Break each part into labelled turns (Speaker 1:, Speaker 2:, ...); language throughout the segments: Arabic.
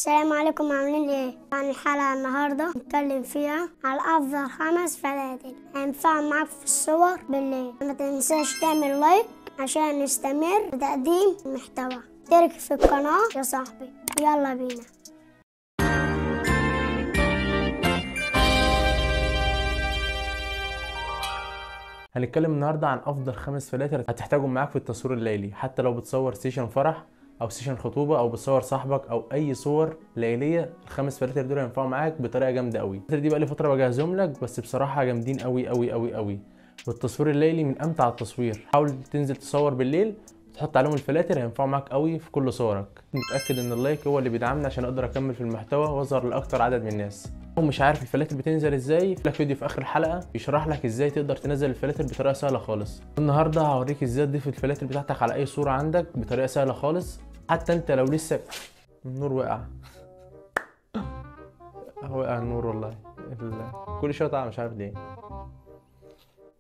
Speaker 1: السلام عليكم، عاملين ايه؟ عن الحلقة النهاردة نتكلم فيها على أفضل 5 فلاتر هينفعوا معاك في الصور بالليل. ما تنساش تعمل لايك عشان نستمر بتقديم المحتوى. اشترك في القناة يا صاحبي، يلا بينا.
Speaker 2: هنتكلم النهارده عن افضل 5 فلاتر هتحتاجهم معاك في التصوير الليلي، حتى لو بتصور سيشن فرح او سيشن خطوبه او بتصور صاحبك او اي صور ليليه. ال5 فلاتر دول هينفعوا معاك بطريقه جامده قوي. الفلاتر دي بقى لي فتره بجهزهم لك، بس بصراحه جامدين قوي قوي قوي قوي. والتصوير الليلي من امتع التصوير. حاول تنزل تصور بالليل تحط عليهم الفلاتر، هينفعوا معاك قوي في كل صورك. متاكد ان اللايك هو اللي بيدعمني عشان اقدر اكمل في المحتوى واظهر لاكتر عدد من الناس. لو مش عارف الفلاتر بتنزل ازاي، في لك فيديو في اخر الحلقه بيشرح لك ازاي تقدر تنزل الفلاتر بطريقه سهله خالص. النهارده هوريك ازاي تضيف الفلاتر بتاعتك على اي صوره عندك بطريقه سهله خالص. حتى انت لو لسه النور وقع وقع النور والله، كل شويه طالع مش عارف ليه.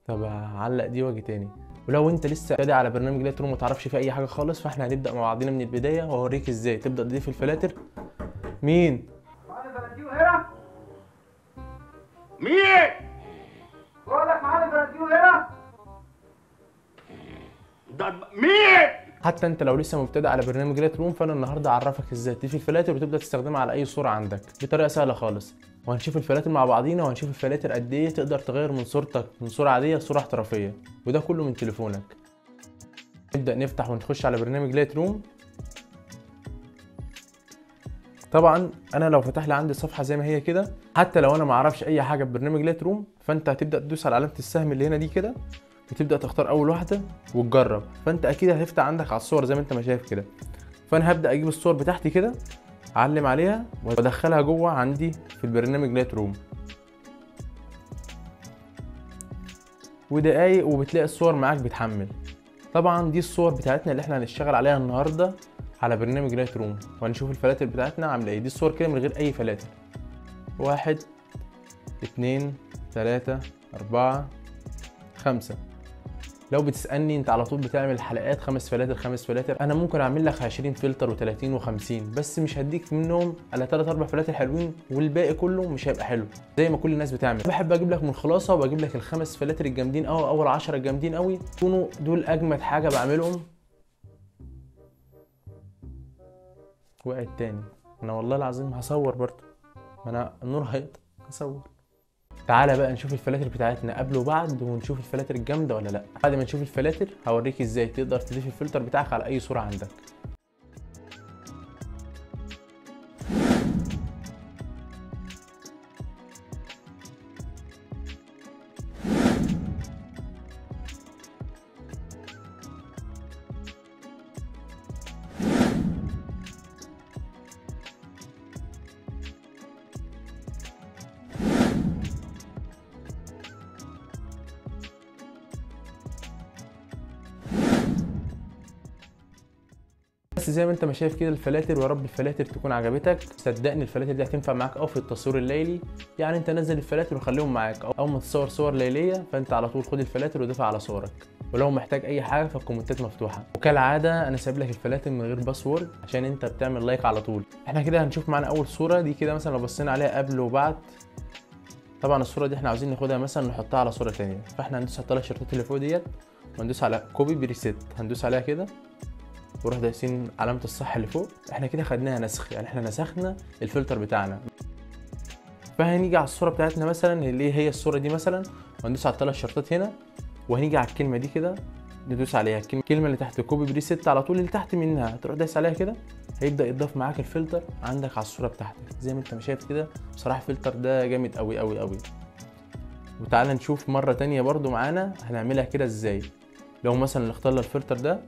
Speaker 2: طب هعلق دي واجي تاني. ولو انت لسه بادئ على برنامج لايت روم ومتعرفش فيه اي حاجه خالص، فاحنا هنبدا مع بعضينا من البدايه وهوريك ازاي تبدا تضيف الفلاتر. مين؟
Speaker 3: مين؟ بقول لك معانا فلاتيو هنا. ده مين؟
Speaker 2: حتى انت لو لسه مبتدئ على برنامج لايت روم، فانا النهارده هعرفك ازاي تضيف الفلاتر وتبدا تستخدمها على اي صوره عندك بطريقه سهله خالص. وهنشوف الفلاتر مع بعضينا، وهنشوف الفلاتر قد ايه تقدر تغير من صورتك من صوره عاديه لصوره احترافيه، وده كله من تليفونك. نبدا نفتح ونخش على برنامج لايت روم. طبعا انا لو فتح لي عندي صفحه زي ما هي كده، حتى لو انا ما اعرفش اي حاجه في برنامج لايت روم، فانت هتبدا تدوس على علامه السهم اللي هنا دي كده، وتبدا تختار اول واحده وتجرب. فانت اكيد هتفتح عندك على الصور زي ما انت ما شايف كده. فانا هبدا اجيب الصور بتاعتي كده، اعلم عليها وادخلها جوه عندي في البرنامج لايت روم. ودقايق وبتلاقي الصور معاك بتحمل. طبعا دي الصور بتاعتنا اللي احنا هنشتغل عليها النهارده على برنامج لايت روم، وهنشوف الفلاتر بتاعتنا عامله ايه. دي الصور كده من غير اي فلاتر. 1 2 3 4 5. لو بتسألني انت على طول بتعمل حلقات 5 فلاتر 5 فلاتر، انا ممكن اعمل لك 20 فلتر و30 و50، بس مش هديك منهم على 3 4 فلاتر حلوين، والباقي كله مش هيبقى حلو زي ما كل الناس بتعمل. بحب اجيب لك من الخلاصه، وبجيب لك ال5 فلاتر الجامدين قوي، اول 10 الجامدين قوي يكونوا دول اجمد حاجه بعملهم. وقعت تاني. انا والله العظيم هصور برضه، ما انا النور هيقطع هصور. تعالى بقى نشوف الفلاتر بتاعتنا قبل وبعد، ونشوف الفلاتر الجامده ولا لا. بعد ما نشوف الفلاتر هوريك ازاي تقدر تضيف الفلتر بتاعك على اي صوره عندك. بس زي ما انت ما شايف كده الفلاتر، ويا رب الفلاتر تكون عجبتك. صدقني الفلاتر دي هتنفع معاك في التصوير الليلي. يعني انت نزل الفلاتر وخليهم معاك، اول ما تصور صور ليليه فانت على طول خد الفلاتر وضيفها على صورك. ولو محتاج اي حاجه فالكومنتات مفتوحه. وكالعاده انا سايب لك الفلاتر من غير باسورد عشان انت بتعمل لايك على طول. احنا كده هنشوف معانا اول صوره دي كده، مثلا لو بصينا عليها قبل وبعد. طبعا الصوره دي احنا عاوزين ناخدها مثلا نحطها على صوره ثانيه، فاحنا هندوس على الثلاث شرطات اللي فوق ديت، وهندوس على كوبي بريسيت، هندوس عليها كده وروح دايسين علامه الصح اللي فوق. احنا كده خدناها نسخ، يعني احنا نسخنا الفلتر بتاعنا. فهنيجي على الصوره بتاعتنا مثلا اللي هي الصوره دي مثلا، وهندوس على الثلاث شرطات هنا، وهنيجي على الكلمه دي كده ندوس عليها، الكلمه اللي تحت كوبي بريسيت على طول اللي تحت منها تروح دايس عليها كده، هيبدا يضاف معاك الفلتر عندك على الصوره بتاعتك زي ما انت شايف كده. بصراحه الفلتر ده جامد قوي قوي قوي. وتعالى نشوف مره تانية برضو معانا هنعملها كده ازاي. لو مثلا اخترنا الفلتر ده،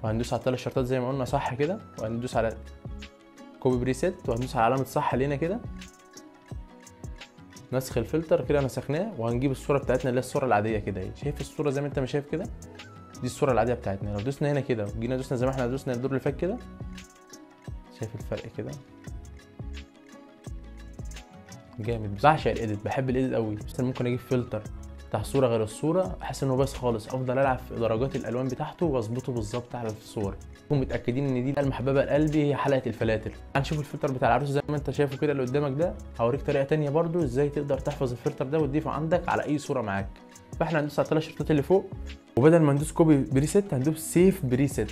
Speaker 2: وهندوس على الثلاث شرطات زي ما قلنا صح كده، وهندوس على كوبي بريسيت، وهندوس على علامه صح اللي هنا كده، نسخ الفلتر كده نسخناه. وهنجيب الصوره بتاعتنا اللي هي الصوره العاديه كده اهي. شايف الصوره زي ما انت ما شايف كده، دي الصوره العاديه بتاعتنا. لو دوسنا هنا كده وجينا دوسنا زي ما احنا دوسنا الدور اللي فات كده، شايف الفرق كده جامد. بعشق الايديت، بحب الايديت قوي. بس ممكن اجيب فلتر افتح صوره غير الصوره احس انه بايظ خالص، افضل العب في درجات الالوان بتاعته واظبطه بالظبط على الصور. نكون متاكدين ان دي المحببه لقلبي هي حلقه الفلاتر. هنشوف الفلتر بتاع العروسه زي ما انت شايفه كده اللي قدامك ده. هوريك طريقه تانية برده ازاي تقدر تحفظ الفلتر ده وتضيفه عندك على اي صوره معاك. فاحنا هندوس على الثلاث شرطات اللي فوق، وبدل ما ندوس كوبي بريسيت هندوس سيف بريسيت،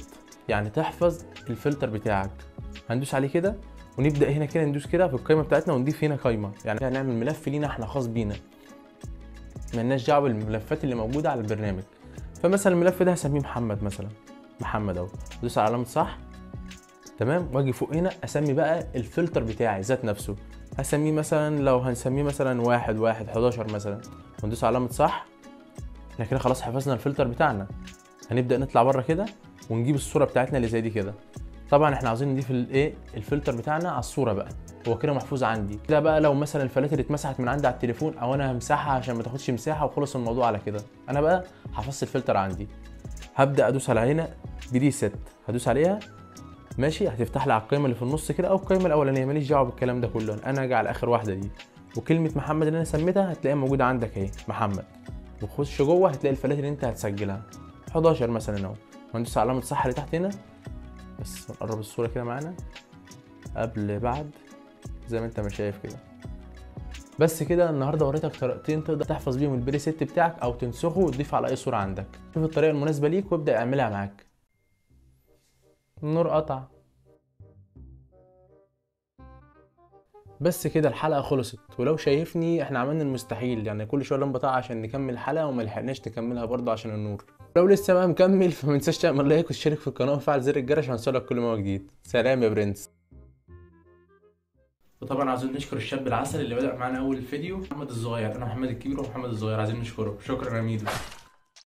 Speaker 2: يعني تحفظ الفلتر بتاعك. هندوس عليه كده ونبدا هنا كده ندوس كده في القائمه بتاعتنا ونضيف هنا قائمه، يعني هنعمل ملف لينا احنا خاص بينا مالناش دعوه بالملفات اللي موجوده على البرنامج. فمثلا الملف ده هسميه محمد مثلا، محمد اهو، ادوس على علامه صح تمام، واجي فوق هنا اسمي بقى الفلتر بتاعي ذات نفسه. هسميه مثلا، لو هنسميه مثلا 1/1/11 مثلا، وندوس على علامه صح. احنا كده خلاص حفظنا الفلتر بتاعنا. هنبدا نطلع بره كده ونجيب الصوره بتاعتنا اللي زي دي كده. طبعا احنا عاوزين نضيف الايه الفلتر بتاعنا على الصوره بقى، هو كده محفوظ عندي كده. بقى لو مثلا الفلاتر اتمسحت من عندي على التليفون او انا همسحها عشان ما تاخدش مساحه وخلص الموضوع على كده، انا بقى حفظت الفلتر عندي. هبدا ادوس على هنا بريسيت، هدوس عليها ماشي، هتفتح لي على القائمه اللي في النص كده او القائمه الاولانيه، ماليش دعوه بالكلام ده كله، انا هاجي على اخر واحده دي، وكلمه محمد اللي انا سميتها هتلاقيها موجوده عندك اهي محمد، وخش جوه هتلاقي الفلاتر اللي انت هتسجلها 11 مثلا اهو. وهندوس على علامه صح اللي تحت هنا، بس نقرب الصوره كده معانا قبل بعد زي ما انت ما شايف كده. بس كده النهارده وريتك طريقتين تقدر تحفظ بيهم البريسيت بتاعك او تنسخه وتضيفه على اي صوره عندك. شوف الطريقه المناسبه ليك وابدا اعملها معاك. النور قطع. بس كده الحلقه خلصت، ولو شايفني احنا عملنا المستحيل، يعني كل شويه لمبه تقع عشان نكمل الحلقه وما لحقناش نكملها برضه عشان النور. لو لسه بقى مكمل فما تنساش تعمل لايك وتشترك في القناه وفعل زر الجرس عشان يوصلك كل ما هو جديد. سلام يا برنس. وطبعا عايزين نشكر الشاب العسل اللي بدأ معانا اول الفيديو، محمد الصغير. انا محمد الكبير ومحمد الصغير عايزين نشكره. شكرا يا ميدو.